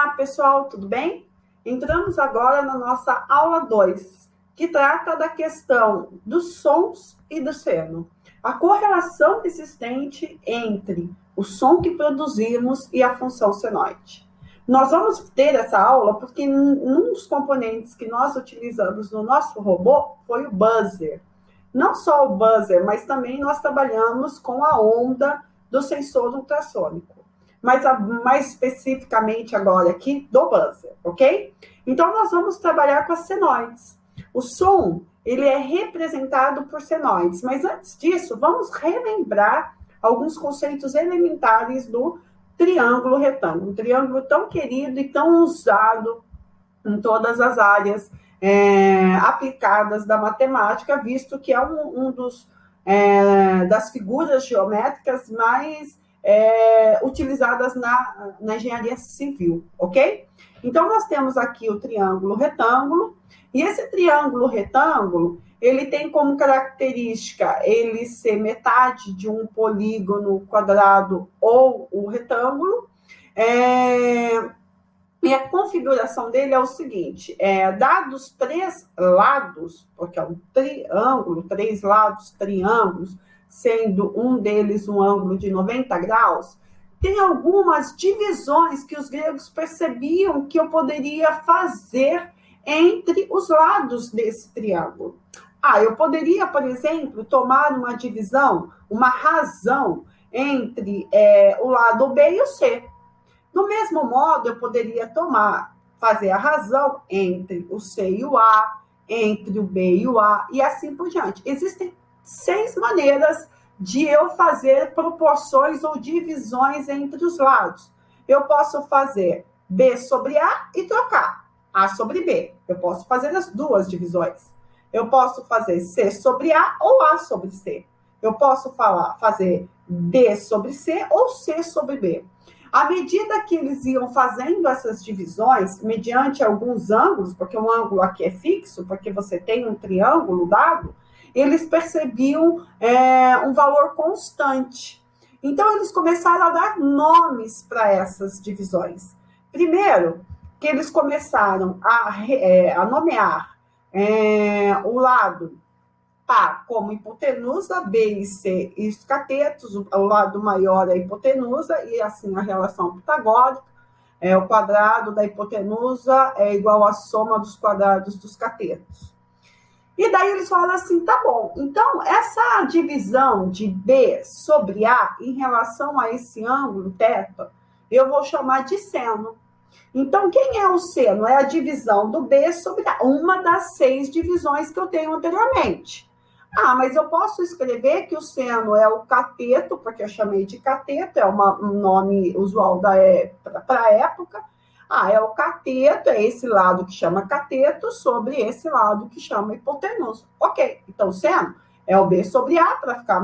Olá, pessoal, tudo bem? Entramos agora na nossa aula 2, que trata da questão dos sons e do seno. A correlação existente entre o som que produzimos e a função senoide. Nós vamos ter essa aula porque um dos componentes que nós utilizamos no nosso robô foi o buzzer. Não só o buzzer, mas também nós trabalhamos com a onda do sensor ultrassônico. Mas mais especificamente agora aqui do buzzer, ok? Então, nós vamos trabalhar com as senoides. O som, ele é representado por senoides, mas antes disso, vamos relembrar alguns conceitos elementares do triângulo retângulo, um triângulo tão querido e tão usado em todas as áreas aplicadas da matemática, visto que é um dos das figuras geométricas mais utilizadas na engenharia civil, ok? Então, nós temos aqui o triângulo retângulo, e esse triângulo retângulo, ele tem como característica ele ser metade de um polígono quadrado ou um retângulo, e a configuração dele é o seguinte, dados 3 lados, porque é um triângulo, 3 lados, triângulos, sendo um deles um ângulo de 90 graus, tem algumas divisões que os gregos percebiam que eu poderia fazer entre os lados desse triângulo. Eu poderia, por exemplo, tomar uma divisão, uma razão entre o lado B e o C. Do mesmo modo, eu poderia fazer a razão entre o C e o A, entre o B e o A, e assim por diante. Existem 6 maneiras de eu fazer proporções ou divisões entre os lados. Eu posso fazer B sobre A e trocar A sobre B. Eu posso fazer as duas divisões. Eu posso fazer C sobre A ou A sobre C. Eu posso fazer B sobre C ou C sobre B. À medida que eles iam fazendo essas divisões, mediante alguns ângulos, porque um ângulo aqui é fixo, porque você tem um triângulo dado, eles percebiam um valor constante. Então, eles começaram a dar nomes para essas divisões. Primeiro, que eles começaram a nomear o lado A como hipotenusa, B e C e os catetos, o lado maior é a hipotenusa, e assim a relação pitagórica, o quadrado da hipotenusa é igual à soma dos quadrados dos catetos. E daí eles falam assim, tá bom, então essa divisão de B sobre A em relação a esse ângulo θ, eu vou chamar de seno. Então, quem é o seno? É a divisão do B sobre A, uma das 6 divisões que eu tenho anteriormente. Mas eu posso escrever que o seno é o cateto, porque eu chamei de cateto, é um nome usual para a época. É o cateto, é esse lado que chama cateto, sobre esse lado que chama hipotenusa. Ok, então o seno é o B sobre A, para ficar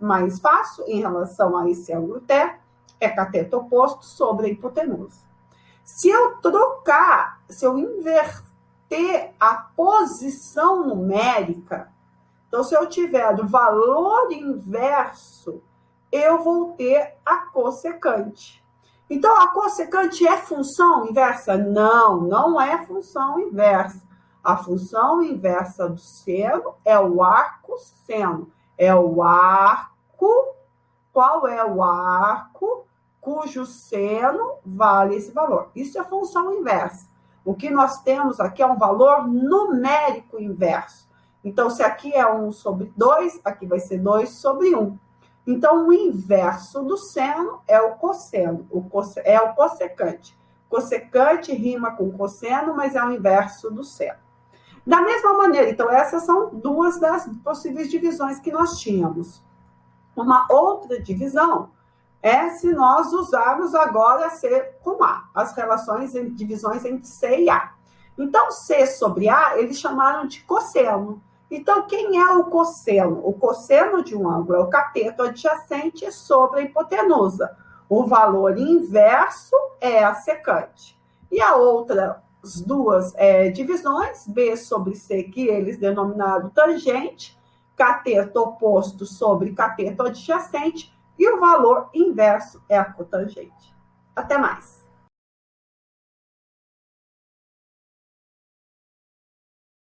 mais fácil em relação a esse ângulo θ, é cateto oposto sobre a hipotenusa. Se eu inverter a posição numérica, então, se eu tiver o valor inverso, eu vou ter a cossecante. Então, a cossecante é função inversa? Não, não é função inversa. A função inversa do seno é o arco seno. É o arco. Qual é o arco cujo seno vale esse valor? Isso é função inversa. O que nós temos aqui é um valor numérico inverso. Então, se aqui é 1 sobre 2, aqui vai ser 2 sobre 1. Então, o inverso do seno é o cosseno, é o cossecante. Cossecante rima com cosseno, mas é o inverso do seno. Da mesma maneira, então, essas são 2 das possíveis divisões que nós tínhamos. Uma outra divisão é se nós usarmos agora C com A, as divisões entre C e A. Então, C sobre A, eles chamaram de cosseno. Então, quem é o cosseno? O cosseno de um ângulo é o cateto adjacente sobre a hipotenusa. O valor inverso é a secante. E as outras 2 divisões, B sobre C, que eles denominaram tangente, cateto oposto sobre cateto adjacente, e o valor inverso é a cotangente. Até mais!